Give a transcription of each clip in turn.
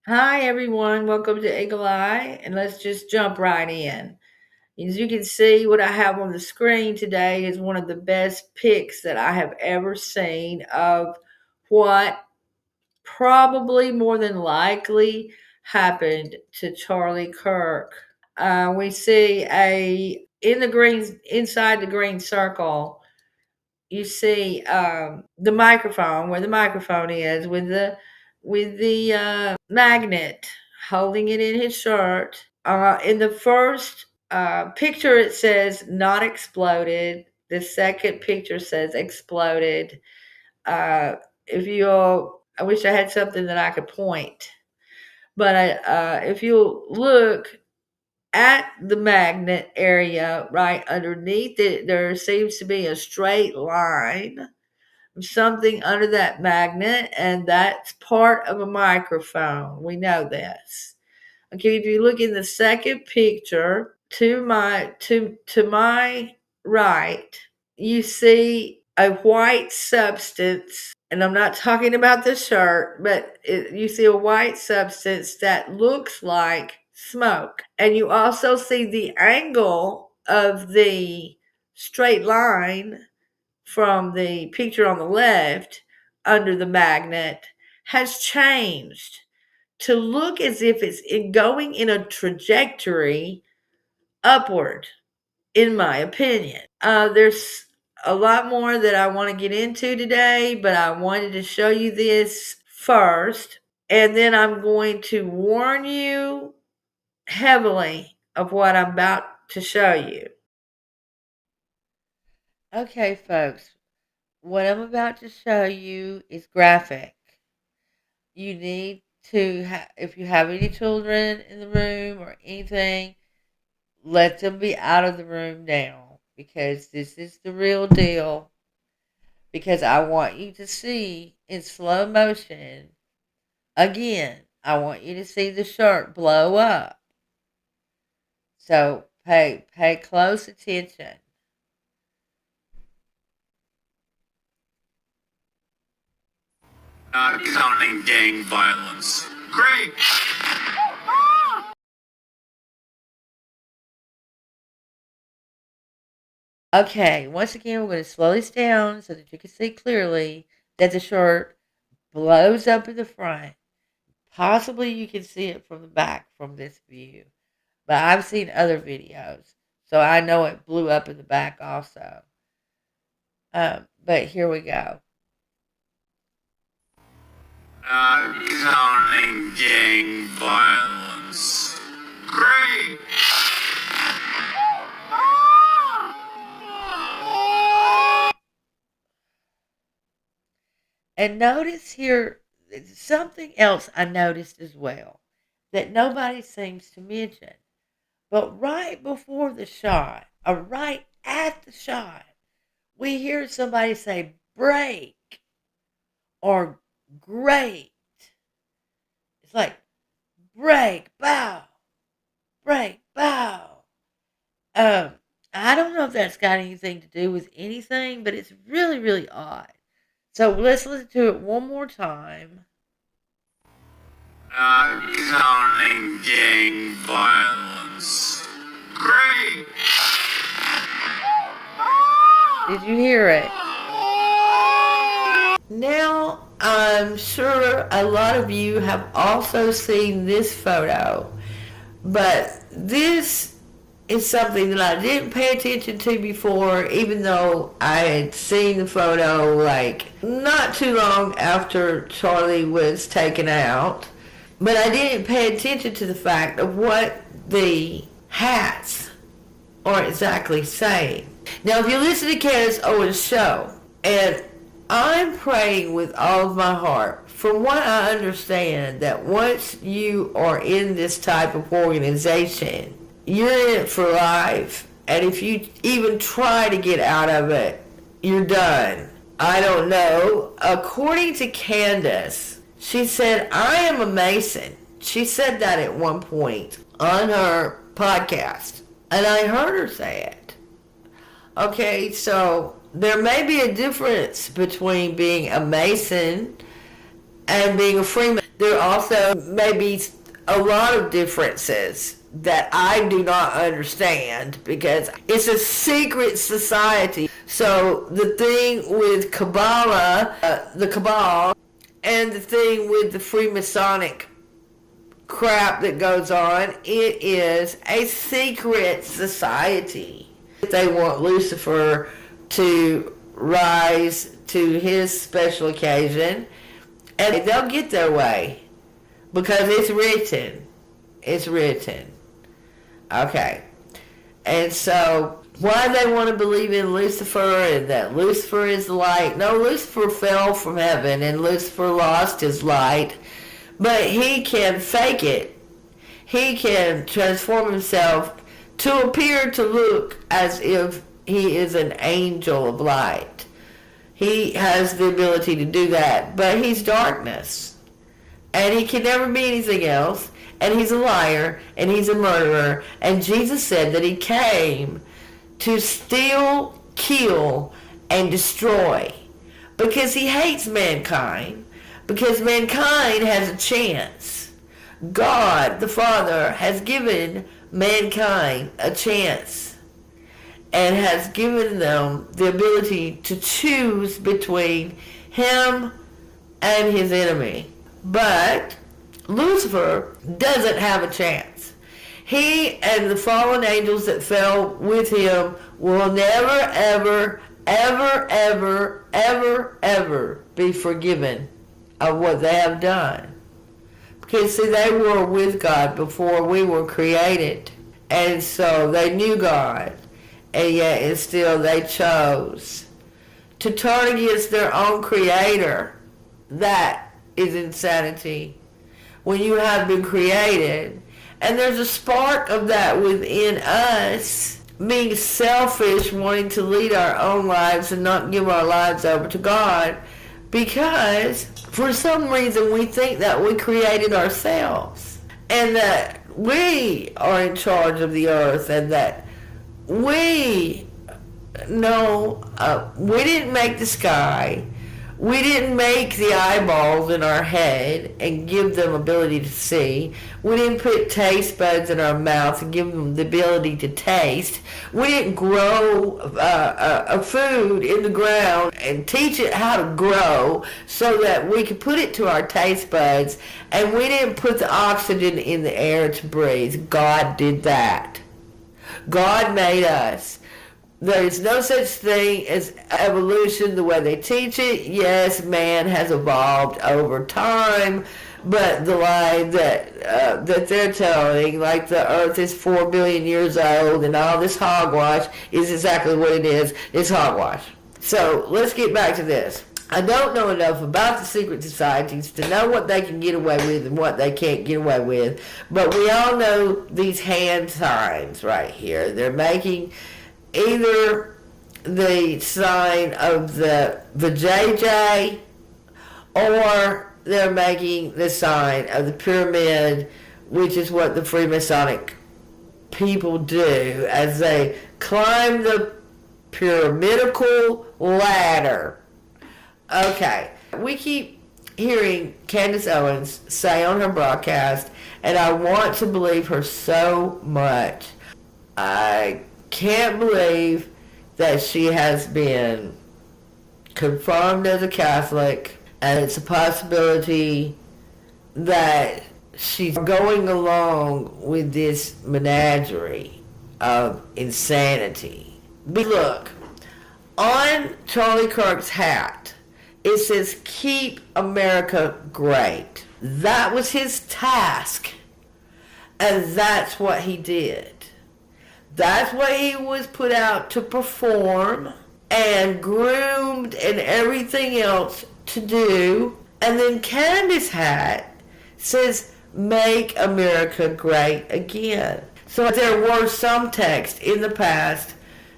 Hi, everyone. Welcome to Eagle Eye, and let's just jump right in. As you can see, what I have on the screen today is one of the best pics that I have ever seen of what probably more than likely happened to Charlie Kirk. We see inside the green circle. You see the microphone where the microphone is with the magnet holding it in his shirt. In the first picture, it says not exploded. The second picture says exploded. If you'll, I wish I had something that I could point, but if you look at the magnet area right underneath it, there seems to be a straight line, something under that magnet, and that's part of a microphone. We know this. Okay, if you look in the second picture to my right, you see a white substance, and I'm not talking about the shirt, but you see a white substance that looks like smoke. And you also see the angle of the straight line from the picture on the left under the magnet has changed to look as if it's going in a trajectory upward, in my opinion. There's a lot more that I want to get into today, but I wanted to show you this first, and then I'm going to warn you heavily of what I'm about to show you. Okay, folks, what I'm about to show you is graphic. You need to, if you have any children in the room or anything, let them be out of the room now, because this is the real deal. Because I want you to see in slow motion, again, I want you to see the shirt blow up. So pay close attention. Not counting gang violence. Great! Okay, once again, we're going to slow this down so that you can see clearly that the shirt blows up in the front. Possibly you can see it from the back from this view, but I've seen other videos, so I know it blew up in the back also. But here we go. Not counting gang violence. Great! And notice here, something else I noticed as well that nobody seems to mention. But right before the shot, or right at the shot, we hear somebody say break or great. It's like break, bow, break, bow. I don't know if that's got anything to do with anything, but it's really, really odd. So let's listen to it one more time. Not counting gang violence. Great! Did you hear it? Now, I'm sure a lot of you have also seen this photo, but this is something that I didn't pay attention to before, even though I had seen the photo like not too long after Charlie was taken out. But I didn't pay attention to the fact of what the hats are exactly saying. Now, if you listen to Candace Owens' show, and I'm praying with all of my heart, from what I understand, that once you are in this type of organization, you're in it for life. And if you even try to get out of it, you're done. I don't know. According to Candace, she said, I am a Mason. She said that at one point on her podcast. And I heard her say it. Okay, so there may be a difference between being a Mason and being a Freeman. There also may be a lot of differences that I do not understand because it's a secret society. So the thing with Kabbalah, the Cabal, and the thing with the Freemasonic crap that goes on, it is a secret society. They want Lucifer to rise to his special occasion, and they'll get their way because it's written. It's written. Okay. And so why they want to believe in Lucifer and that Lucifer is the light? No, Lucifer fell from heaven and Lucifer lost his light, but he can fake it. He can transform himself to appear to look as if he is an angel of light. He has the ability to do that, but he's darkness. And he can never be anything else. And he's a liar, and he's a murderer. And Jesus said that he came to steal, kill, and destroy. Because he hates mankind. Because mankind has a chance. God, the Father, has given mankind a chance. And has given them the ability to choose between him and his enemy. But Lucifer doesn't have a chance. He and the fallen angels that fell with him will never, ever, ever, ever, ever, ever be forgiven of what they have done. Because, see, they were with God before we were created. And so they knew God. And yet and still they chose to turn against their own creator. That is insanity. When you have been created, and there's a spark of that within us, being selfish, wanting to lead our own lives and not give our lives over to God, because for some reason we think that we created ourselves, and that we are in charge of the earth, and that we didn't make the sky. We didn't make the eyeballs in our head and give them ability to see. We didn't put taste buds in our mouth and give them the ability to taste. We didn't grow a food in the ground and teach it how to grow so that we could put it to our taste buds. And we didn't put the oxygen in the air to breathe. God did that. God made us. There is no such thing as evolution the way they teach it. Yes, man has evolved over time, but the lie that they're telling, like the earth is 4 billion years old and all this hogwash, is exactly what it is. It's hogwash. So let's get back to this. I don't know enough about the secret societies to know what they can get away with and what they can't get away with, but we all know these hand signs right here. They're making either the sign of the JJ, or they're making the sign of the pyramid, which is what the Freemasonic people do as they climb the pyramidical ladder. Okay, we keep hearing Candace Owens say on her broadcast, and I want to believe her so much. I can't believe that she has been confirmed as a Catholic, and it's a possibility that she's going along with this menagerie of insanity. But look, on Charlie Kirk's hat, it says, "Keep America Great." That was his task, and that's what he did. That's what he was put out to perform and groomed and everything else to do. And then Candace's hat says, "Make America Great Again." So there were some texts in the past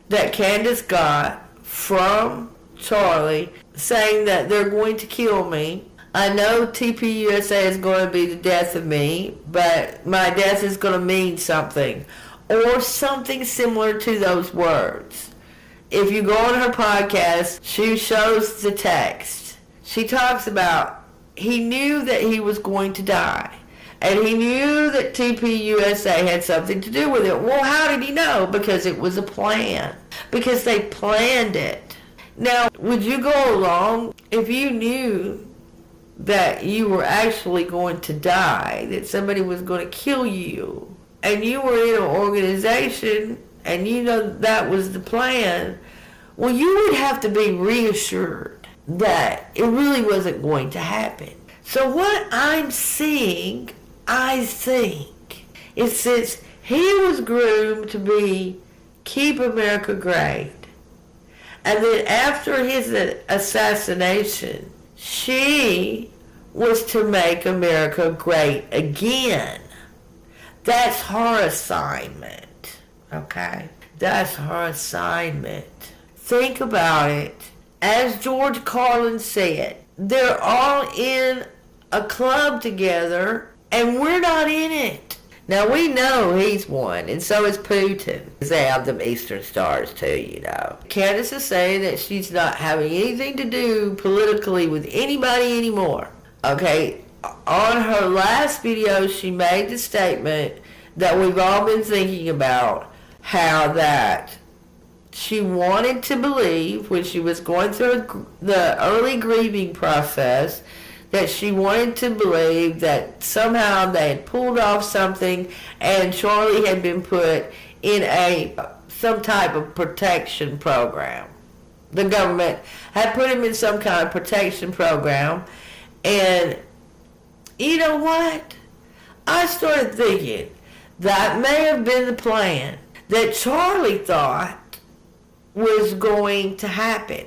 that Candace got from Charlie saying that they're going to kill me. I know TPUSA is going to be the death of me, but my death is going to mean something. Or something similar to those words. If you go on her podcast, she shows the text. She talks about he knew that he was going to die. And he knew that TPUSA had something to do with it. Well, how did he know? Because it was a plan. Because they planned it. Now, would you go along if you knew that you were actually going to die, that somebody was going to kill you, and you were in an organization and you know that was the plan? Well, you would have to be reassured that it really wasn't going to happen. So what I'm seeing, I think, is since he was groomed to be Keep America Great, and then after his assassination, she was to make America great again. That's her assignment, okay? That's her assignment. Think about it. As George Carlin said, they're all in a club together, and we're not in it. Now, we know he's won, and so is Putin. They have them Eastern Stars, too, you know. Candace is saying that she's not having anything to do politically with anybody anymore. Okay? On her last video, she made the statement that we've all been thinking about, how that she wanted to believe when she was going through the early grieving process, that she wanted to believe that somehow they had pulled off something and Charlie had been put in some type of protection program. The government had put him in some kind of protection program. And you know what? I started thinking that may have been the plan that Charlie thought was going to happen.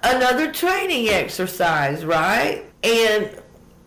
Another training exercise, right? And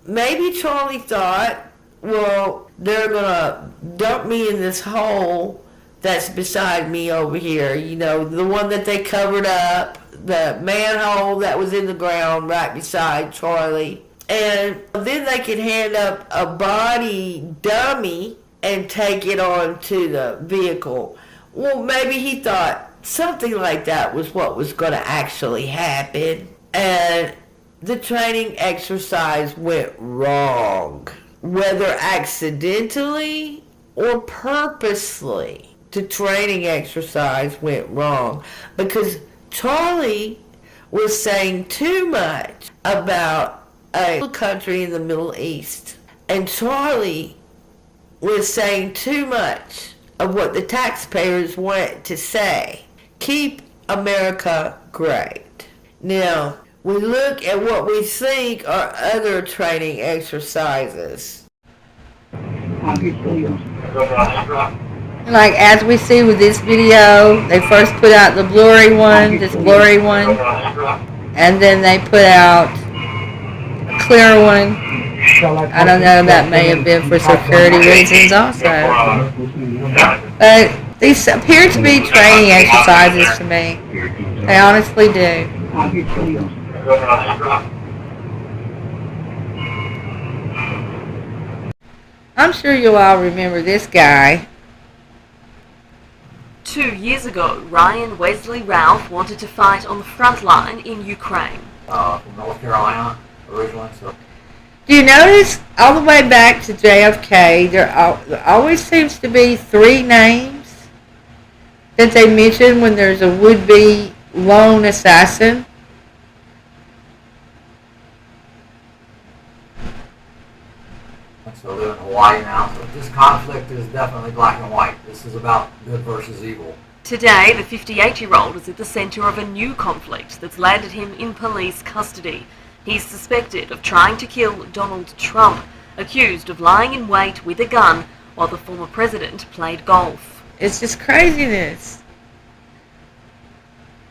maybe Charlie thought, well, they're going to dump me in this hole that's beside me over here. You know, the one that they covered up, the manhole that was in the ground right beside Charlie. And then they could hand up a body dummy and take it on to the vehicle. Well, maybe he thought something like that was what was going to actually happen. And the training exercise went wrong. Whether accidentally or purposely, the training exercise went wrong. Because Charlie was saying too much about a country in the Middle East. And Charlie was saying too much of what the taxpayers wanted to say. Keep America great. Now, we look at what we think are other training exercises. Like as we see with this video, they first put out the blurry one, this blurry one, and then they put out a clear one. I don't know, that may have been for security reasons also. But these appear to be training exercises to me. They honestly do. I'm sure you all remember this guy. 2 years ago, Ryan Wesley Ralph wanted to fight on the front line in Ukraine. From North Carolina, originally. So. Do you notice all the way back to JFK, there always seems to be 3 names that they mention when there's a would-be lone assassin? So they're in Hawaii now. So this conflict is definitely black and white. This is about good versus evil. Today, the 58-year-old is at the center of a new conflict that's landed him in police custody. He's suspected of trying to kill Donald Trump, accused of lying in wait with a gun while the former president played golf. It's just craziness.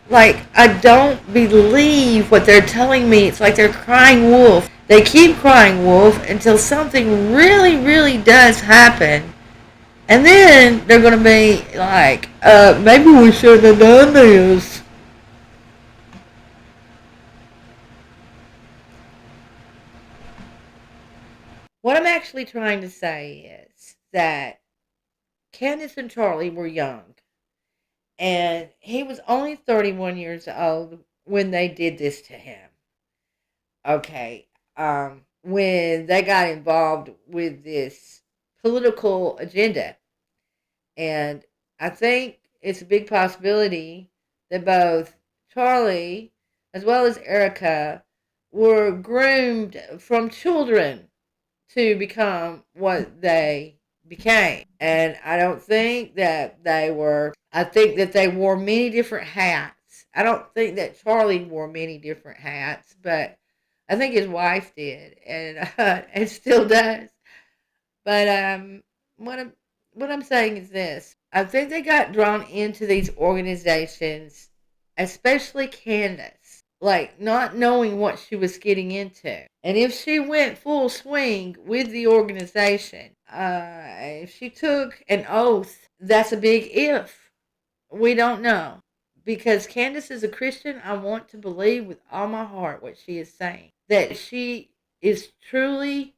Like, I don't believe what they're telling me. It's like they're crying wolf. They keep crying wolf until something really, really does happen. And then they're going to be like, maybe we shouldn't have done this. What I'm actually trying to say is that Candace and Charlie were young. And he was only 31 years old when they did this to him. Okay. when they got involved with this political agenda. And I think it's a big possibility that both Charlie as well as Erica were groomed from children to become what they became. And I don't think that they were, I think that they wore many different hats. I don't think that Charlie wore many different hats, but I think his wife did, and still does. But what I'm what I'm saying is this: I think they got drawn into these organizations, especially Candace, like not knowing what she was getting into. And if she went full swing with the organization, if she took an oath, that's a big if. We don't know. Because Candace is a Christian, I want to believe with all my heart what she is saying. That she is truly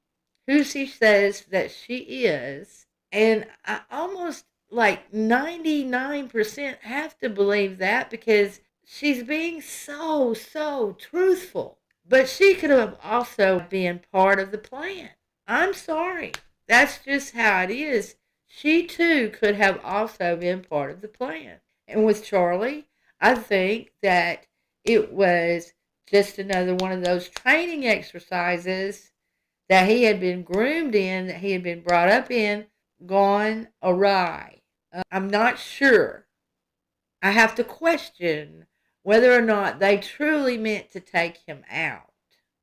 who she says that she is. And I almost like 99% have to believe that because she's being so truthful. But she could have also been part of the plan. I'm sorry. That's just how it is. She too could have also been part of the plan. And with Charlie, I think that it was just another one of those training exercises that he had been groomed in, that he had been brought up in, gone awry. I'm not sure. I have to question whether or not they truly meant to take him out,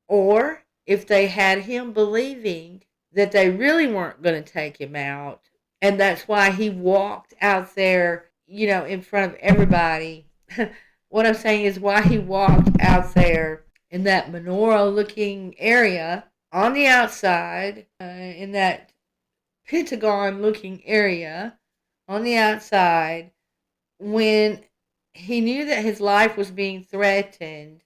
or if they had him believing that they really weren't going to take him out, and that's why he walked out there, in front of everybody. What I'm saying is why he walked out there in that menorah looking area on the outside, in that Pentagon looking area on the outside, when he knew that his life was being threatened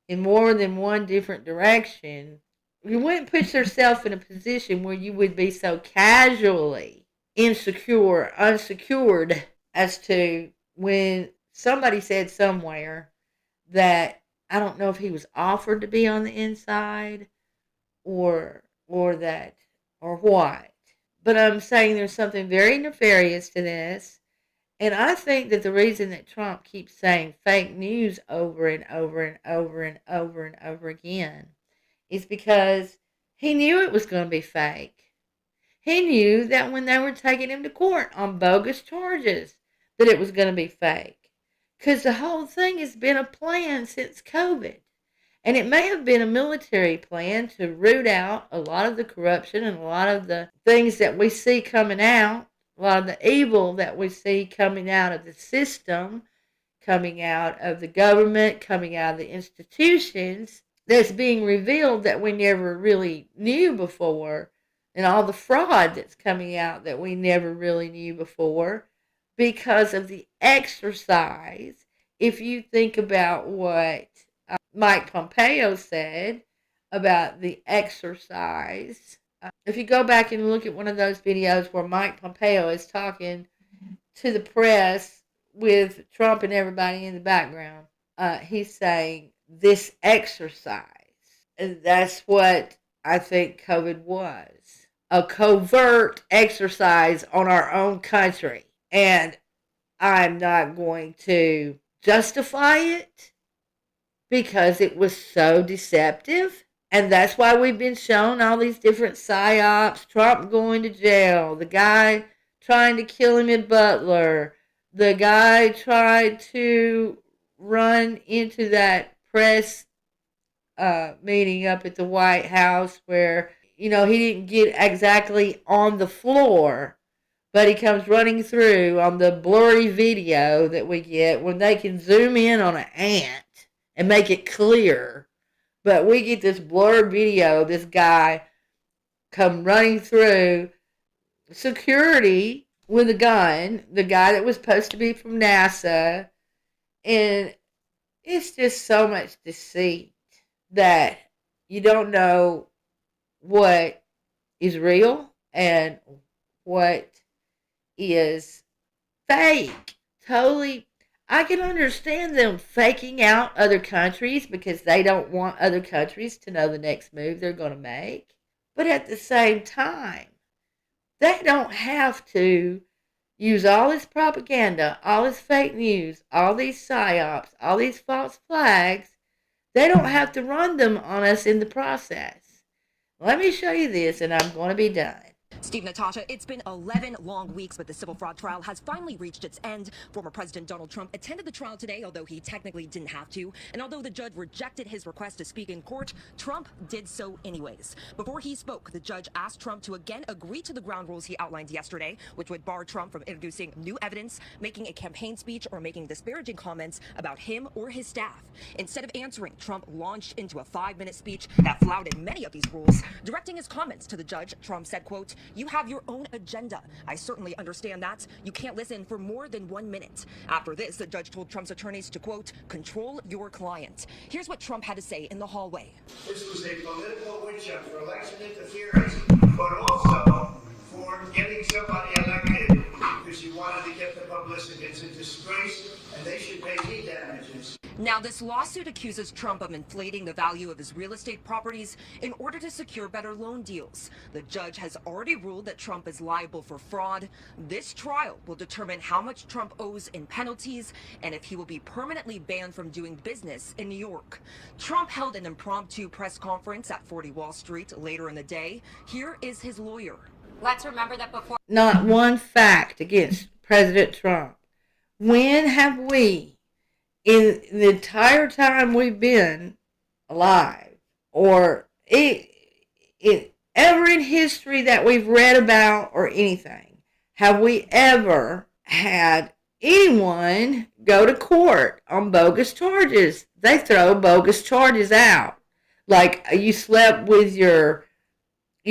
in more than one different direction. You wouldn't put yourself in a position where you would be so casually insecure, unsecured, as to when somebody said somewhere that I don't know if he was offered to be on the inside or that or what. But I'm saying there's something very nefarious to this. And I think that the reason that Trump keeps saying fake news over and over and over and over and over again is because he knew it was going to be fake. He knew that when they were taking him to court on bogus charges, that it was going to be fake. Because the whole thing has been a plan since COVID. And it may have been a military plan to root out a lot of the corruption and a lot of the things that we see coming out, a lot of the evil that we see coming out of the system, coming out of the government, coming out of the institutions, that's being revealed that we never really knew before, and all the fraud that's coming out that we never really knew before because of the exercise. If you think about what Mike Pompeo said about the exercise. If you go back and look at one of those videos where Mike Pompeo is talking to the press with Trump and everybody in the background, he's saying this exercise. And that's what I think COVID was. A covert exercise on our own country. And I'm not going to justify it because it was so deceptive. And that's why we've been shown all these different psyops. Trump going to jail. The guy trying to kill him in Butler. The guy tried to run into that press meeting up at the White House where, he didn't get exactly on the floor. But he comes running through on the blurry video that we get when they can zoom in on an ant and make it clear. But we get this blurred video of this guy come running through security with a gun, the guy that was supposed to be from NASA. And it's just so much deceit that you don't know what is real and what is fake. Totally. I can understand them faking out other countries because they don't want other countries to know the next move they're going to make. But at the same time, they don't have to use all this propaganda, all this fake news, all these psyops, all these false flags. They don't have to run them on us in the process. Let me show you this, and I'm going to be done. Steve, Natasha, it's been 11 long weeks, but the civil fraud trial has finally reached its end. Former President Donald Trump attended the trial today, although he technically didn't have to. And although the judge rejected his request to speak in court, Trump did so anyways. Before he spoke, the judge asked Trump to again agree to the ground rules he outlined yesterday, which would bar Trump from introducing new evidence, making a campaign speech, or making disparaging comments about him or his staff. Instead of answering, Trump launched into a 5-minute speech that flouted many of these rules. Directing his comments to the judge, Trump said, quote, "You have your own agenda. I certainly understand that. You can't listen for more than 1 minute." After this, the judge told Trump's attorneys to, quote, "control your client." Here's what Trump had to say in the hallway. This was a political witch hunt for election interference, but also for getting somebody elected because you wanted to get the publicity. It's a disgrace, and they should pay me damages. Now, this lawsuit accuses Trump of inflating the value of his real estate properties in order to secure better loan deals. The judge has already ruled that Trump is liable for fraud. This trial will determine how much Trump owes in penalties and if he will be permanently banned from doing business in New York. Trump held an impromptu press conference at 40 Wall Street later in the day. Here is his lawyer. Let's remember that before. Not one fact against President Trump. When have we, in the entire time we've been alive, or ever in history that we've read about or anything, have we ever had anyone go to court on bogus charges? They throw bogus charges out. Like you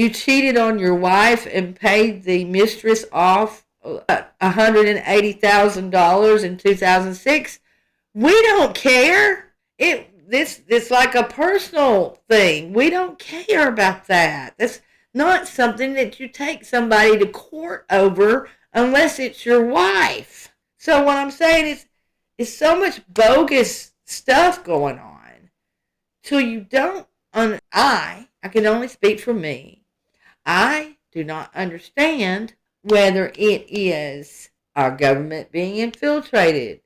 cheated on your wife and paid the mistress off $180,000 in 2006. We don't care. It's like a personal thing. We don't care about that. That's not something that you take somebody to court over unless it's your wife. So what I'm saying is so much bogus stuff going on. Till you don't, I can only speak for me. I do not understand whether it is our government being infiltrated,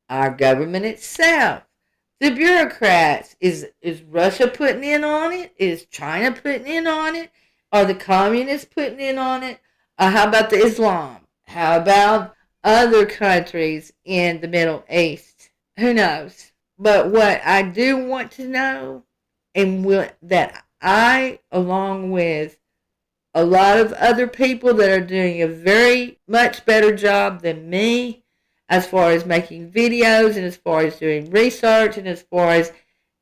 our government itself, the bureaucrats. Is Russia putting in on it? Is China putting in on it? Are the communists putting in on it? How about the Islam? How about other countries in the Middle East? Who knows? But what I do want to know, and that I, along with a lot of other people that are doing a very much better job than me as far as making videos and as far as doing research and as far as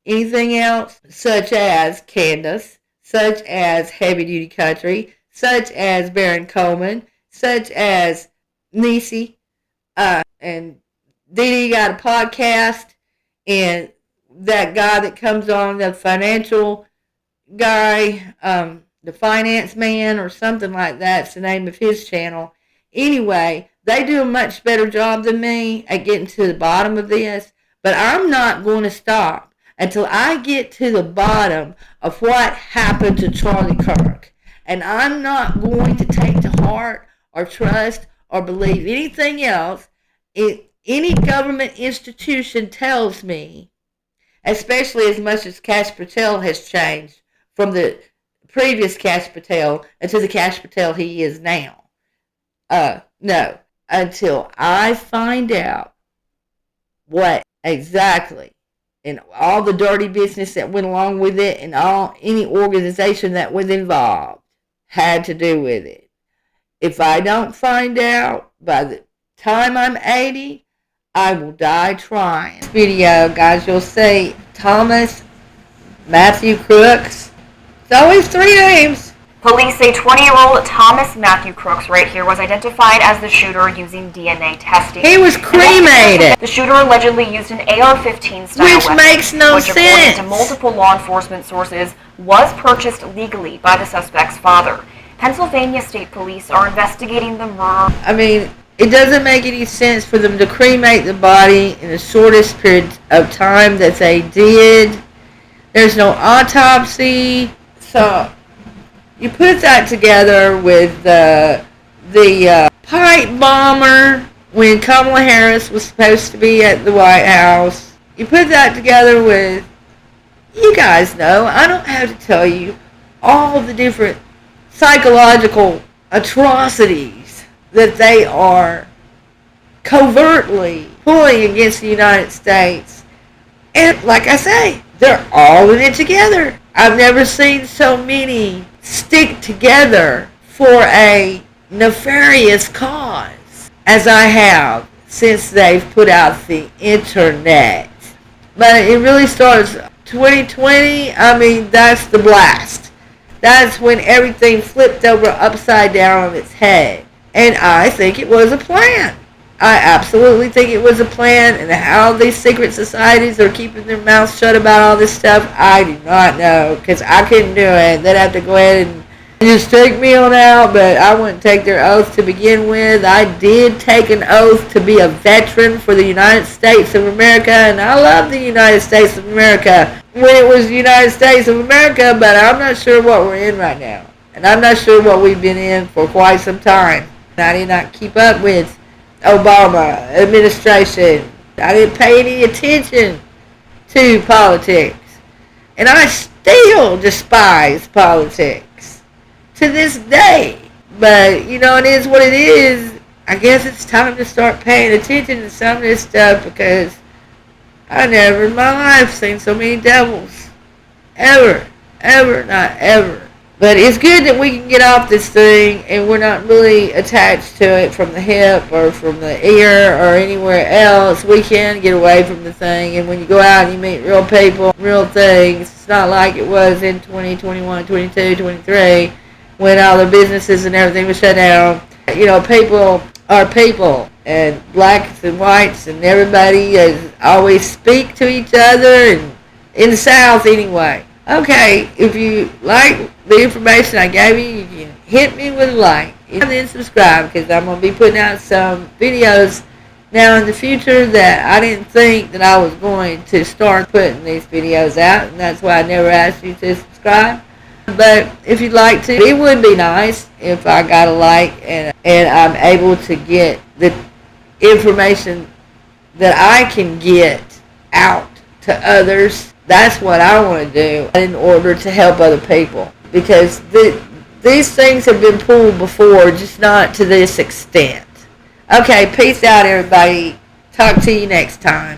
anything else, such as Candace, such as Heavy Duty Country, such as Baron Coleman, such as Niecy, and Dee Dee got a podcast, and that guy that comes on, the financial guy, the finance man or something like that's the name of his channel. Anyway, they do a much better job than me at getting to the bottom of this, but I'm not going to stop until I get to the bottom of what happened to Charlie Kirk. And I'm not going to take to heart or trust or believe anything else any government institution tells me, especially as much as Kash Patel has changed from the previous Kash Patel into the Kash Patel he is now. No, until I find out what exactly, and all the dirty business that went along with it, and any organization that was involved had to do with it. If I don't find out by the time I'm 80, I will die trying. This video, guys, you'll see Thomas Matthew Crooks. It's always 3 names. Police say 20-year-old Thomas Matthew Crooks right here was identified as the shooter using DNA testing. He was cremated. The shooter allegedly used an AR-15 style which weapon, makes no which, sense. according to multiple law enforcement sources, was purchased legally by the suspect's father. Pennsylvania State Police are investigating the murder. I mean, It doesn't make any sense for them to cremate the body in the shortest period of time that they did. There's no autopsy. So you put that together with the pipe bomber when Kamala Harris was supposed to be at the White House. You put that together with, you guys know, I don't have to tell you all the different psychological atrocities that they are covertly pulling against the United States. And like I say, they're all in it together. I've never seen so many stick together for a nefarious cause as I have since they've put out the internet. But it really starts 2020. I mean, that's the blast. That's when everything flipped over upside down on its head. And I think it was a plan. I absolutely think it was a plan. And how these secret societies are keeping their mouths shut about all this stuff, I do not know. Because I couldn't do it. They'd have to go ahead and just take me on out. But I wouldn't take their oath to begin with. I did take an oath to be a veteran for the United States of America. And I love the United States of America when it was the United States of America. But I'm not sure what we're in right now. And I'm not sure what we've been in for quite some time. I did not keep up with Obama administration. I didn't pay any attention to politics. And I still despise politics to this day. But, you know, it is what it is. I guess it's time to start paying attention to some of this stuff because I never in my life seen so many devils. Ever. Ever. Not ever. But it's good that we can get off this thing and we're not really attached to it from the hip or from the ear or anywhere else. We can get away from the thing. And when you go out and you meet real people, real things, it's not like it was in 2021, 22, 23 when all the businesses and everything was shut down. You know, people are people. And blacks and whites and everybody always speak to each other. And in the South anyway. Okay, if you like the information I gave you, you can hit me with a like and then subscribe because I'm going to be putting out some videos now in the future that I didn't think that I was going to start putting these videos out, and that's why I never asked you to subscribe. But if you'd like to, it would be nice if I got a like and I'm able to get the information that I can get out to others. That's what I want to do in order to help other people. Because these things have been pulled before, just not to this extent. Okay, peace out, everybody. Talk to you next time.